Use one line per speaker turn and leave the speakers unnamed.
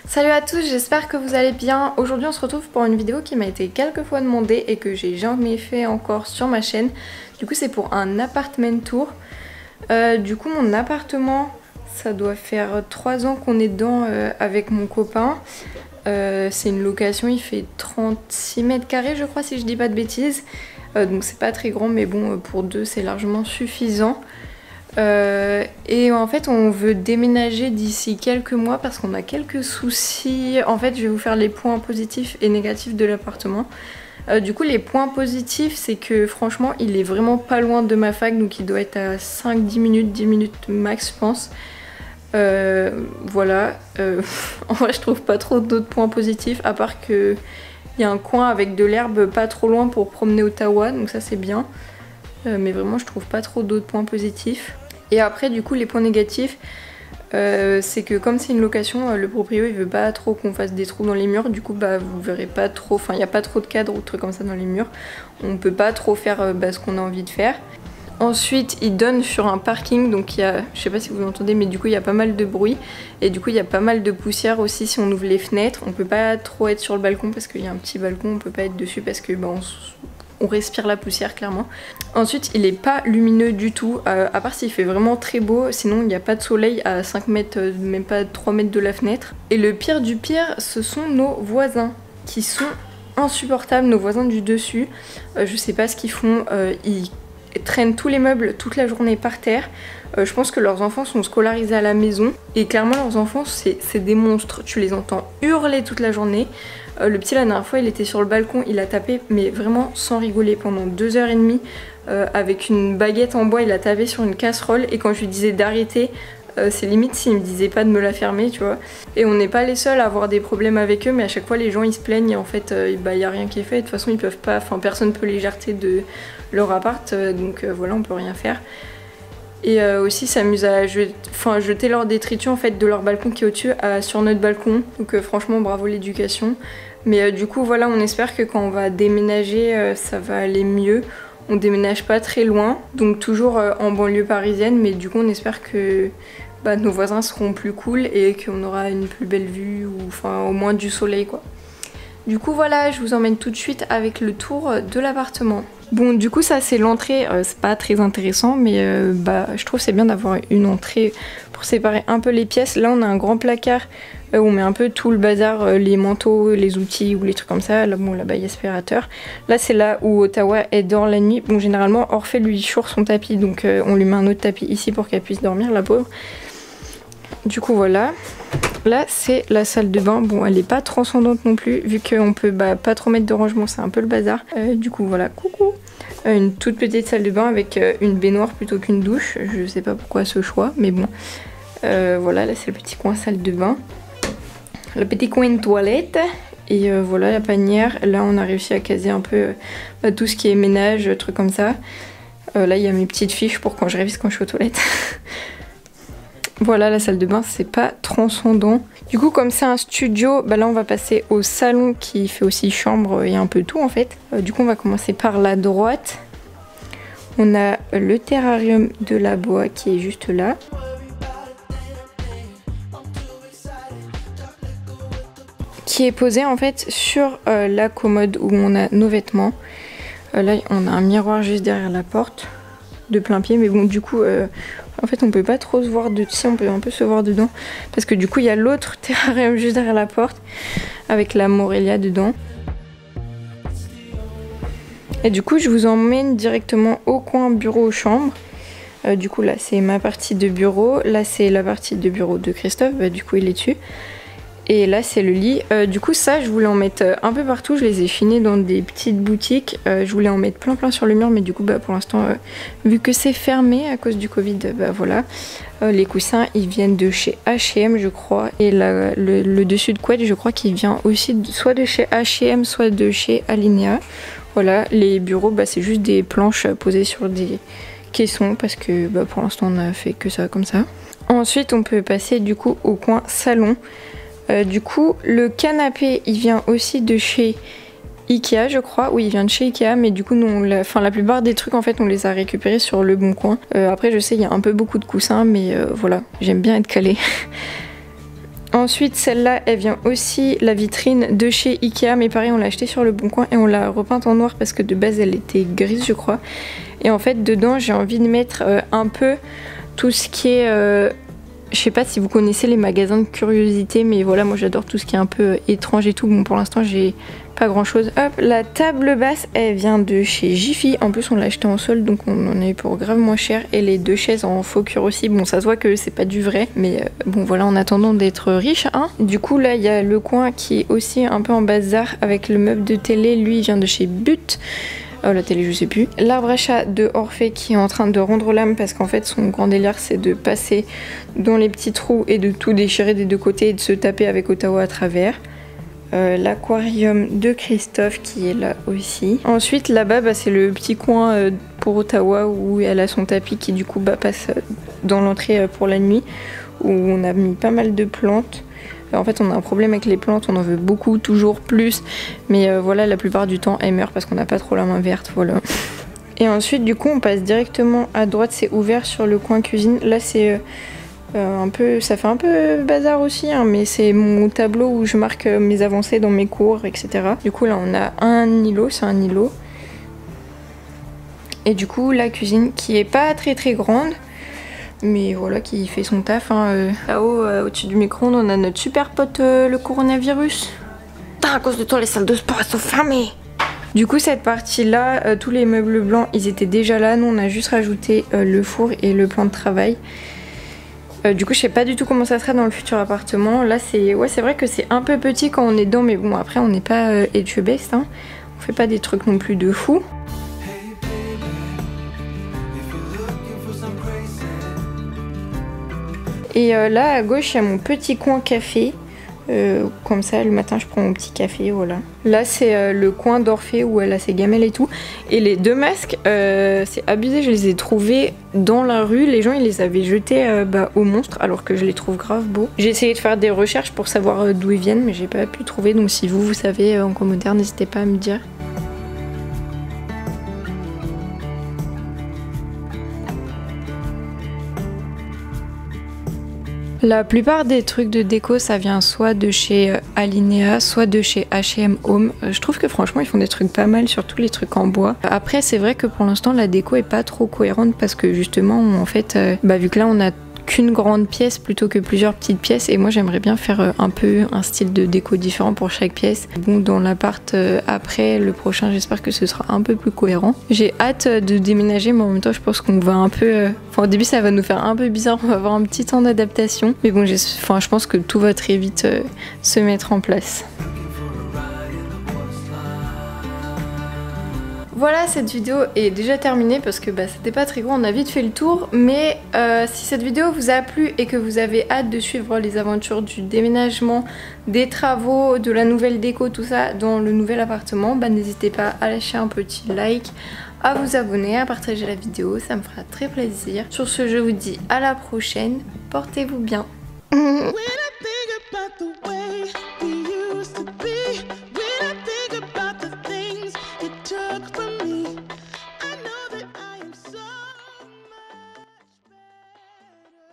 Salut à tous, j'espère que vous allez bien. Aujourd'hui on se retrouve pour une vidéo qui m'a été quelques fois demandée et que j'ai jamais fait encore sur ma chaîne. Du coup c'est pour un appartement tour. Du coup mon appartement, ça doit faire 3 ans qu'on est dedans avec mon copain. C'est une location, il fait 36 mètres carrés je crois si je dis pas de bêtises. Donc c'est pas très grand mais bon pour deux c'est largement suffisant. Et en fait on veut déménager d'ici quelques mois parce qu'on a quelques soucis. En fait je vais vous faire les points positifs et négatifs de l'appartement. Du coup les points positifs c'est que franchement il est vraiment pas loin de ma fac, donc il doit être à 5-10 minutes, 10 minutes max je pense. Voilà. En vrai je trouve pas trop d'autres points positifs à part que il y a un coin avec de l'herbe pas trop loin pour promener Ottawa, donc ça c'est bien. Mais vraiment je trouve pas trop d'autres points positifs. Et après du coup les points négatifs c'est que comme c'est une location, le proprio il veut pas trop qu'on fasse des trous dans les murs. Du coup bah vous verrez pas trop, enfin il n'y a pas trop de cadres ou de trucs comme ça dans les murs. On peut pas trop faire ce qu'on a envie de faire. Ensuite il donne sur un parking, donc il y a, je sais pas si vous l'entendez mais du coup il y a pas mal de bruit. Et du coup il y a pas mal de poussière aussi si on ouvre les fenêtres. On peut pas trop être sur le balcon parce qu'il y a un petit balcon, on peut pas être dessus parce que on respire la poussière clairement. Ensuite il est pas lumineux du tout, à part s'il fait vraiment très beau, sinon il n'y a pas de soleil à 5 mètres, même pas 3 mètres de la fenêtre. Et le pire du pire ce sont nos voisins qui sont insupportables, nos voisins du dessus. Je sais pas ce qu'ils font, ils traînent tous les meubles toute la journée par terre. Je pense que leurs enfants sont scolarisés à la maison et clairement leurs enfants c'est des monstres, tu les entends hurler toute la journée. Le petit la dernière fois il était sur le balcon, il a tapé mais vraiment sans rigoler pendant 2h30 avec une baguette en bois, il a tapé sur une casserole et quand je lui disais d'arrêter c'est limite s'il me disait pas de me la fermer, tu vois. Et on n'est pas les seuls à avoir des problèmes avec eux, mais à chaque fois les gens ils se plaignent et en fait y a rien qui est fait. De toute façon ils peuvent pas, enfin personne peut les jarter de leur appart, donc voilà on peut rien faire. Et aussi s'amusent à jeter leur détritus en fait de leur balcon qui est au-dessus sur notre balcon. Donc franchement bravo l'éducation. Mais du coup voilà, on espère que quand on va déménager ça va aller mieux. On déménage pas très loin, donc toujours en banlieue parisienne, mais du coup on espère que nos voisins seront plus cool et qu'on aura une plus belle vue ou enfin au moins du soleil quoi. Du coup voilà, je vous emmène tout de suite avec le tour de l'appartement. Bon du coup ça c'est l'entrée, c'est pas très intéressant mais je trouve c'est bien d'avoir une entrée pour séparer un peu les pièces. Là on a un grand placard où on met un peu tout le bazar, les manteaux, les outils ou les trucs comme ça. Là bon là-bas il y a aspirateur. Là c'est là où Ottawa elle dort la nuit. Bon généralement Orphée lui choure son tapis, donc on lui met un autre tapis ici pour qu'elle puisse dormir la pauvre. Du coup voilà. Là c'est la salle de bain, bon elle est pas transcendante non plus vu qu'on peut pas trop mettre de rangement, c'est un peu le bazar. Du coup voilà, coucou. Une toute petite salle de bain avec une baignoire plutôt qu'une douche, je sais pas pourquoi ce choix mais bon. Voilà, là c'est le petit coin salle de bain. Le petit coin de toilette. Et voilà la panière, là on a réussi à caser un peu tout ce qui est ménage, trucs comme ça. Là il y a mes petites fiches pour quand je révise quand je suis aux toilettes. Voilà la salle de bain, c'est pas transcendant. Du coup comme c'est un studio, là on va passer au salon qui fait aussi chambre et un peu tout en fait. Du coup on va commencer par la droite. On a le terrarium de la bois qui est juste là. Qui est posé en fait sur la commode où on a nos vêtements. Là on a un miroir juste derrière la porte de plein pied, mais bon du coup en fait on peut pas trop se voir de ici, on peut un peu se voir dedans parce que du coup il y a l'autre terrarium juste derrière la porte avec la Morelia dedans. Et du coup je vous emmène directement au coin bureau-chambre. Du coup là c'est ma partie de bureau, là c'est la partie de bureau de Christophe, du coup il est dessus. Et là c'est le lit. Du coup ça je voulais en mettre un peu partout, je les ai chinés dans des petites boutiques. Je voulais en mettre plein sur le mur mais du coup pour l'instant vu que c'est fermé à cause du Covid, voilà. Les coussins ils viennent de chez H&M je crois. Et le dessus de couette je crois qu'il vient aussi soit de chez H&M soit de chez Alinea. Voilà, les bureaux c'est juste des planches posées sur des caissons parce que pour l'instant on a fait que ça comme ça. Ensuite on peut passer du coup au coin salon. Du coup le canapé il vient aussi de chez Ikea je crois, oui il vient de chez Ikea mais du coup nous la plupart des trucs en fait on les a récupérés sur Le Bon Coin. Après je sais il y a un peu beaucoup de coussins mais voilà j'aime bien être calée. Ensuite celle-là elle vient aussi, la vitrine de chez Ikea, mais pareil on l'a achetée sur le Bon Coin et on l'a repeinte en noir parce que de base elle était grise je crois. Et en fait dedans j'ai envie de mettre un peu tout ce qui est... je sais pas si vous connaissez les magasins de curiosité, mais voilà moi j'adore tout ce qui est un peu étrange et tout. Bon pour l'instant j'ai pas grand chose. Hop, la table basse elle vient de chez Jiffy. En plus on l'a acheté en solde donc on en a eu pour grave moins cher. Et les deux chaises en faux cuir aussi. Bon ça se voit que c'est pas du vrai, mais bon voilà en attendant d'être riche hein. Du coup là il y a le coin qui est aussi un peu en bazar avec le meuble de télé. Lui il vient de chez But. Oh la télé je sais plus. L'arbre à chat de Orphée qui est en train de rendre l'âme parce qu'en fait son grand délire c'est de passer dans les petits trous et de tout déchirer des deux côtés et de se taper avec Ottawa à travers. L'aquarium de Christophe qui est là aussi. Ensuite là-bas bah, c'est le petit coin pour Ottawa où elle a son tapis qui du coup bah, passe dans l'entrée pour la nuit, où on a mis pas mal de plantes. En fait on a un problème avec les plantes, on en veut beaucoup, toujours plus, mais voilà la plupart du temps elles meurent parce qu'on n'a pas trop la main verte, voilà. Et ensuite du coup on passe directement à droite, c'est ouvert sur le coin cuisine. Là c'est un peu, ça fait un peu bazar aussi hein, mais c'est mon tableau où je marque mes avancées dans mes cours etc. Du coup là on a un îlot, c'est un îlot. Et du coup la cuisine qui est pas très grande, mais voilà qui fait son taf hein. Là-haut au-dessus du micro-ondes on a notre super pote le coronavirus. Putain à cause de toi les salles de sport elles sont fermées. Du coup cette partie là, tous les meubles blancs ils étaient déjà là, nous on a juste rajouté le four et le plan de travail. Du coup je sais pas du tout comment ça sera dans le futur appartement. Là c'est ouais, c'est vrai que c'est un peu petit quand on est dedans, mais bon après on n'est pas best hein. On fait pas des trucs non plus de fou. Et là à gauche il y a mon petit coin café. Comme ça le matin je prends mon petit café, voilà. Là c'est le coin d'Orphée où elle a ses gamelles et tout. Et les deux masques c'est abusé, je les ai trouvés dans la rue. Les gens ils les avaient jetés au monstre alors que je les trouve grave beaux. J'ai essayé de faire des recherches pour savoir d'où ils viennent mais j'ai pas pu trouver, donc si vous savez en commentaire n'hésitez pas à me dire. La plupart des trucs de déco ça vient soit de chez Alinea, soit de chez H&M Home. Je trouve que franchement ils font des trucs pas mal, surtout les trucs en bois. Après c'est vrai que pour l'instant la déco est pas trop cohérente parce que justement en fait vu que là on a qu'une grande pièce plutôt que plusieurs petites pièces, et moi j'aimerais bien faire un peu un style de déco différent pour chaque pièce. Bon dans l'appart après le prochain j'espère que ce sera un peu plus cohérent. J'ai hâte de déménager mais en même temps je pense qu'on va un peu... Enfin au début ça va nous faire un peu bizarre, on va avoir un petit temps d'adaptation. Mais bon je pense que tout va très vite se mettre en place. Voilà, cette vidéo est déjà terminée parce que c'était pas très grand, on a vite fait le tour. Mais si cette vidéo vous a plu et que vous avez hâte de suivre les aventures du déménagement, des travaux, de la nouvelle déco, tout ça dans le nouvel appartement, n'hésitez pas à lâcher un petit like, à vous abonner, à partager la vidéo, ça me fera très plaisir. Sur ce je vous dis à la prochaine, portez-vous bien.